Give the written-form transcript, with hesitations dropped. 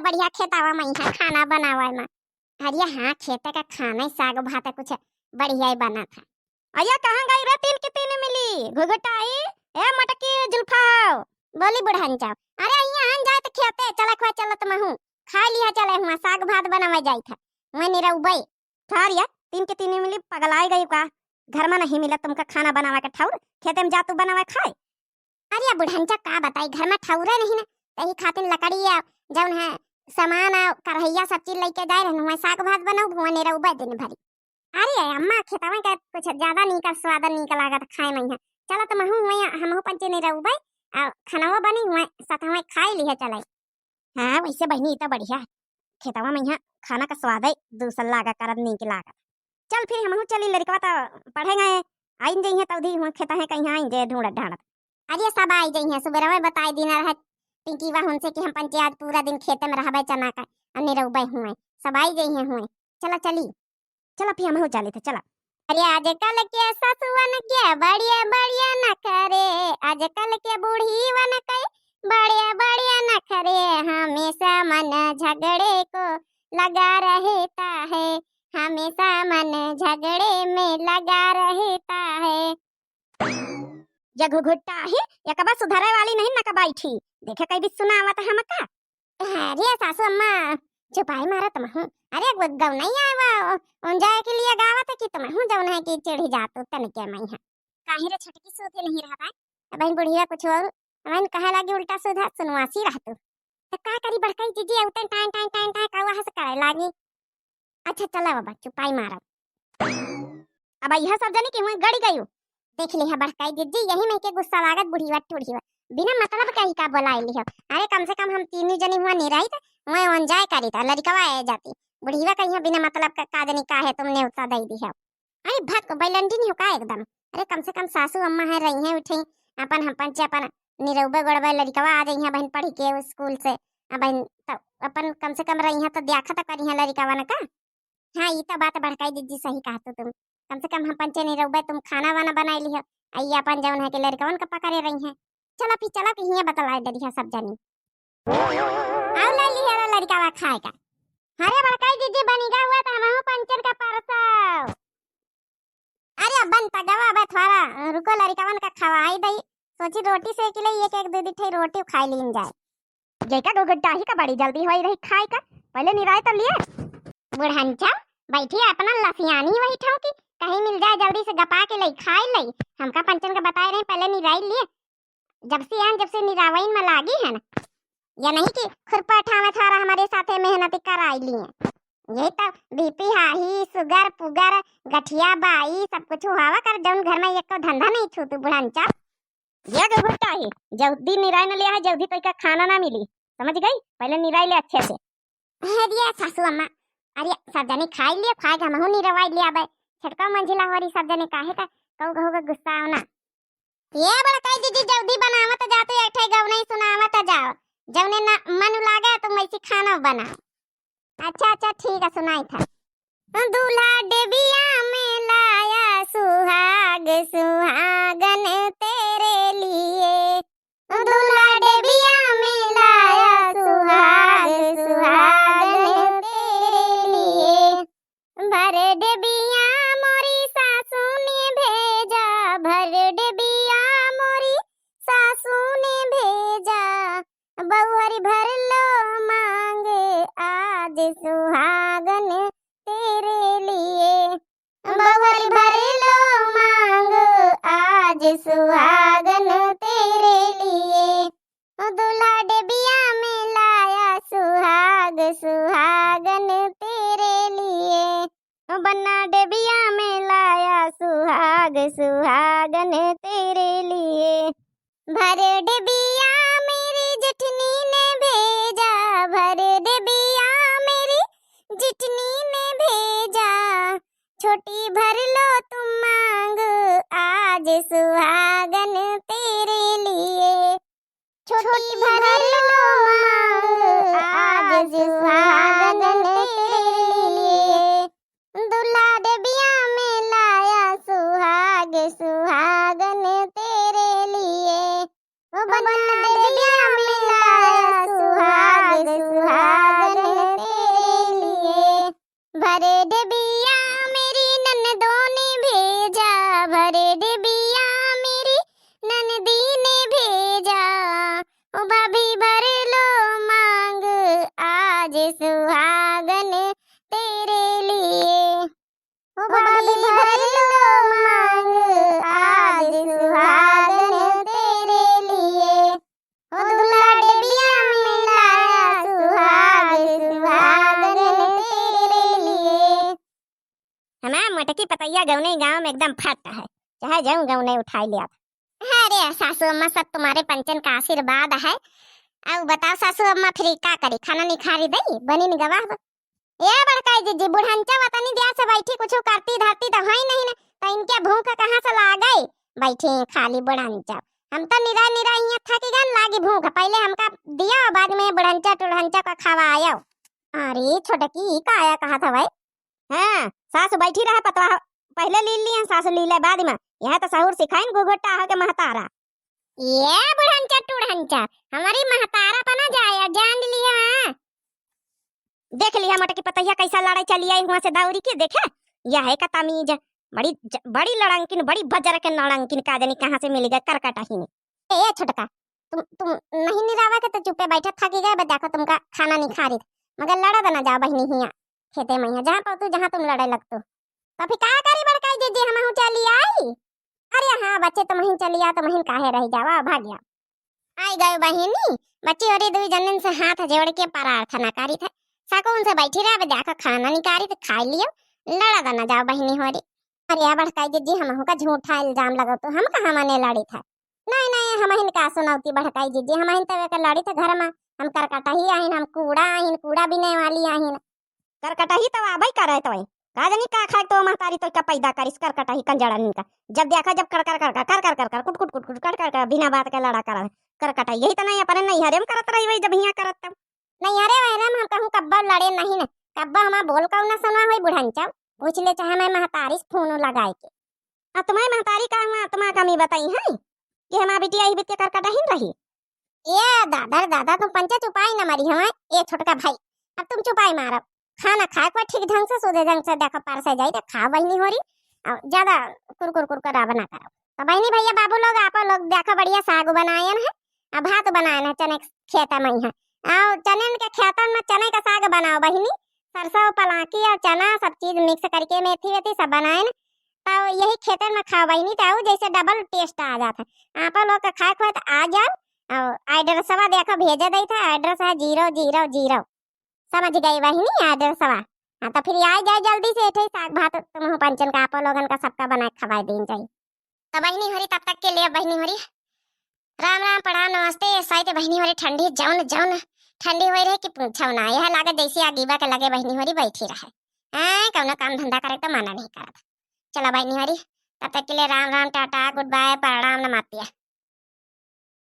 बढ़िया खेतावा में यहाँ खाना बनावा में। अरे हाँ, खेते का खाना ही साग भात कुछ बढ़िया ही बना था। अया कहाँ गई रे तिल के तीन मिली घुघटाई ए मटकी जुल्फाओ बोली बुढ़ान जाओ। अरे यहाँ आन जाए तो खेते चला खवा चलत महू खा लिया चले हुआ साग भात बनावा जाई था। मैं निरउबई थारिया तीन के तीन मिली पगलाई गई का घर में नहीं मिला तुमका खाना बनावा के ठौर खेते में जा तू बनावा खाए। अरे बुढ़ंचा का बताई घर में ठौरे नहीं ना तही खातिर लकड़ी जौन है सामान करहैया सब चीज लेके जाए रहन हुआ साग भात बनाऊ हुआ निरउबई दिन भरी। अरे अम्मा खेतवा का कुछ ज्यादा नहीं का स्वाद नहीं का लागत खाए में है। चलो तो महू हुआ हमहु पंचे निरउबई खानावा बनी हुआ साथवा खाए लिया चले। हां वैसे बहनी तो बढ़िया खेतवा में यहाँ खाना का स्वाद है दूसरा लागा करत नहीं के लागत। चल फिर हमहु चली लड़कवा तो पढ़ेंगे आइन जई है तौधी हुआ खेता है कहीं आइन जे ढूंढत ढांडत। अरे सब आई जई है सुबह में बताई दिन रह पिंकी वा हुन से कि हम पंचे आज पूरा दिन खेते में रहबे चना का अन्ने रहबे हुए सब आई जई है हुए। चला चली चला फिर हमहु चले थे चला। अरे आजकल के ससुवन के बढ़िया बढ़िया न करे आजकल के बूढ़ी वन के बढ़िया बढ़िया न करे हमेशा मन झगड़े को लगा रहता है हमेशा मन झगड़े में लगा रहता है। ये घुघुट्टा है या कबा सुधारे वाली नहीं ना कबाई थी देखे कई भी सुना आवत हम का। अरे सासू अम्मा छुपाई मारा तुम हूं। अरे गौ नहीं आवा उन जाए के लिए गावत है कि तुम हूं जौन है कि चिढ़ी जात तन के मैं है काहे रे छटकी सोते नहीं रहता है बहन बुढ़िया कुछ और मन कहे लगी उल्टा सुधा सुनवासी रहतु तो का करी बड़काई जीजी उतन टाइम टाइम टाइम टाइम कौवा हंस करे लागी। अच्छा चला बाबा छुपाई मारा अब यह सब जाने कि हुए गड़ी गई देख लिया बड़काई दीदी यही में के गुस्सा लागत बुढ़ीवा टूढ़ीवा बिना मतलब कहीं का बोलाई लिया। अरे कम से कम हम तीनों जनी हुआ नहीं रही थे मैं वन जाए करी था लड़कवा आ जाती बुढ़ीवा कहीं बिना मतलब का काजनी का है तुमने उतना दे दी है। अरे भक बैलंडी नहीं हो का एकदम। अरे कम से कम सासू अम्मा है रही है उठी अपन हम पंच अपन निरउबे गड़बे लड़कवा आ रही है बहन पढ़ के स्कूल से बहन अपन कम से कम रही है तो देखा तो करी है लड़कवा न का। हाँ ये तो बात भड़काई दीदी सही कहा तो तुम कम से कम हम पंचे नहीं रहोगे तुम खाना वाना बना लिया आई अपन जौन है कि लड़कवन का पकड़े रही है। चला फिर चला कि हिया बतला दे सब जानी आओ ले लिया लड़का वा खाए का। अरे बड़काई दीदी बनीगा हुआ था हम पंचर का परसो। अरे बन तगवा बे थोड़ा रुको लड़कवन का खवाई दई सोची रोटी सेक ले एक एक दो ठे रोटी खाई लीन जाए जेका गोगड्डा ही का बड़ी जल्दी होई रही खाए का पहले निराय तो लिए बुढ़ांचा बैठी अपना लसियानी वही ठाव की कहीं मिल जाए जल्दी से गपा के ले खाई ले हमका पंचन का बताए रहे पहले निराई लिए जब से निरावइन में लागी है ना या नहीं कि खुरपा ठावे थारा हमारे साथे मेहनत कराई लिए ये तो बीपी हाही शुगर पुगर गठिया बाई सब कुछ हुआ कर जौन घर में एक धंधा नहीं छू तू बुढ़ांचा ये घुट्टा है जल्दी निराई न लिया है जल्दी कोई का खाना ना मिली समझ गई पहले निराई ले अच्छे से। दिया सासू अम्मा अरे सब जने खाई लिए खाएगा महू निरवाई लिया बे छटका मंजिला होरी सब जने काहे का कहू कहू का गुस्सा आना ये बड़काई दीदी जल्दी बनावत जाते ऐठे गौ नहीं सुनावत जाओ जौने ना मन लागे तुम ऐसी खाना बना। अच्छा अच्छा ठीक है सुनाई था दूल्हा डेबिया में लाया सुहाग सुहागन तेरे लिए दूल्हा डेबिया में लाया सुहाग सुहागन तेरे लिए भर डेबिया मोरी सासू ने भेजा भर डेबिया मोरी सासू ने भेजा बहुरी भर लो मांग आज सुहागन तेरे लिए बहुरी भर लो मांग आज सुहागन तेरे लिए दूल्हा डेबिया में लाया सुहाग सुहागन तेरे लिए बन्ना डेबिया में लाया सुहाग सुहागन तेरे लिए भर डेबिया मेरी जेठनी ने भेजा भर डेबिया मेरी जेठनी ने भेजा छोटी भर लो तुम मांग आज सुहागन तेरे लिए छोटी भर लो मांग आज सुहागन तेरे लिए दूल्हा डेबिया में लाया सुहाग सुहागन तेरे लिए बन्ना डेबिया में लाया सुहाग सुहागन भैया गौने गांव में एकदम फट है, चाहे जाऊं गौने उठाई लिया। अरे सासू अम्मा सब तुम्हारे पंचन का आशीर्वाद है। अब बताओ सासू अम्मा फिर का करी, खाना नहीं खारी दई बनी नहीं गवाह। ये बड़काई जी बुढ़ंचा वतनी दिया से बैठी कुछ करती धरती तो है नहीं ना, तो इनके भूख कहाँ से ला गई, बैठी खाली बुढ़ंचा। हम तो निरा निरा यहाँ थकी गन लागी भूख, पहले हमका दिया बाद में बुढ़ंचा टुढ़ंचा का खवाया। अरे छोटकी का आया कहा था भाई। हाँ सासू बैठी रहा पतवा पहले ली लिया, सासू ली ले बाद में, यह तो सहूर सिखाइन गुगुट्टा हो के महतारा। ये बुढ़ंचा टुढ़ंचा हमारी महतारा पना जाए जान लिया। देख लिया मटकी पतैया कैसा लड़ाई चली आई वहां से दौरी के, देखे यह है का तमीज, बड़ी लड़ंकिन बड़ी बजर के लड़ंकिन का जानी कहां से मिल गए करकटा ही नहीं। ए छोटका तुम नहीं निरावा के तो चुपे बैठा थकी गए, देखो तुमका खाना नहीं खा रही मगर लड़ा देना जाओ बहनी हिया खेते में जहाँ पातू जहाँ तुम लड़े लगतो। तो फिर का करी बड़काई जी हम हूं चली आई। अरे हाँ बच्चे तो महीन चली आ तो महीन काहे रह जावा भाग गया। आई गए बहनी बच्ची और दुई जनन से हाथ जोड़ के प्रार्थना करी थे, सकून से बैठी रहे देखो खाना निकारी तो खा लियो, लड़ा देना जाओ बहनी होरी। अरे बड़काई जी हम का झूठा इल्जाम लगो तो हम कहाँ मने लड़ी था। नहीं नहीं हम हिन का सुनौती बड़काई जी हम हिन तवे लड़ी थे घर में, हम करकटा ही आहिन, हम कूड़ा आहिन, कूड़ा बिने वाली आहिन। करकटा ही तो आबई करे तो का जानी का खाए तो महतारी तो का पैदा करिस करकटा ही कंजड़ा नीका, जब देखा जब कर कर कर कर कर कर कर कुट कुट कुट कुट कर कर कर बिना बात के लड़ा कर करकटा यही तो नहीं अपने नहीं हरे में करत रही वही जब हिया करत तब नहीं अरे वहरे हम कहूं कब्बा लड़े नहीं न, कब्बा हमा बोल कहूं ना सुना होई बुढ़ंचा पूछ ले चाहे मैं महतारी फोन लगाए के। आ तुम्हारी महतारी का मैं आत्मा कमी बताई है कि हमारी बिटिया ही बिटिया करकटा ही रही। ये दादा तुम पंचा चुपाई ना मारी हमारे ये छोटका भाई, अब तुम चुपाई मारो खाना खा के ठीक ढंग से सूधे ढंग से देखो पार से जाई तो खा बहनी हो रही और ज्यादा कुरकुर कुरकुरा बना करो। तो बहनी भैया बाबू लोग आप लोग देखो बढ़िया साग बनाए हैं और भात बनाए हैं चने खेता में है और चने के खेतन में चने का साग बनाओ बहनी, सरसों पलाकी और चना सब चीज मिक्स करके मेथी वेथी सब बनाए ना, तो यही खेतन में खाओ बहनी तो जैसे डबल टेस्ट आ जाता है। आप लोग का खाए खोए तो आ जाओ और एड्रेस देखो भेजे दी था, एड्रेस है 000 समझ गई बहनी एड्रेस। हाँ तो फिर आ जाए जल्दी से ऐसे साग भात तुम पंचन का आप लोगन का सबका बना के खवाई दें जाए। तो बहनी हरी तब तक के लिए बहनी हरी राम राम प्रणाम नमस्ते। साइते बहनी हरी ठंडी जौन जौन ठंडी हो रही कि पूछो ना, यह लागे जैसी आगीबा के लगे बहनी हरी बैठी रहे कौन काम धंधा करे तो माना नहीं करता। चलो बहनी हरी तब तक के लिए Ram Ram tata good bye प्रणाम नमस्ते।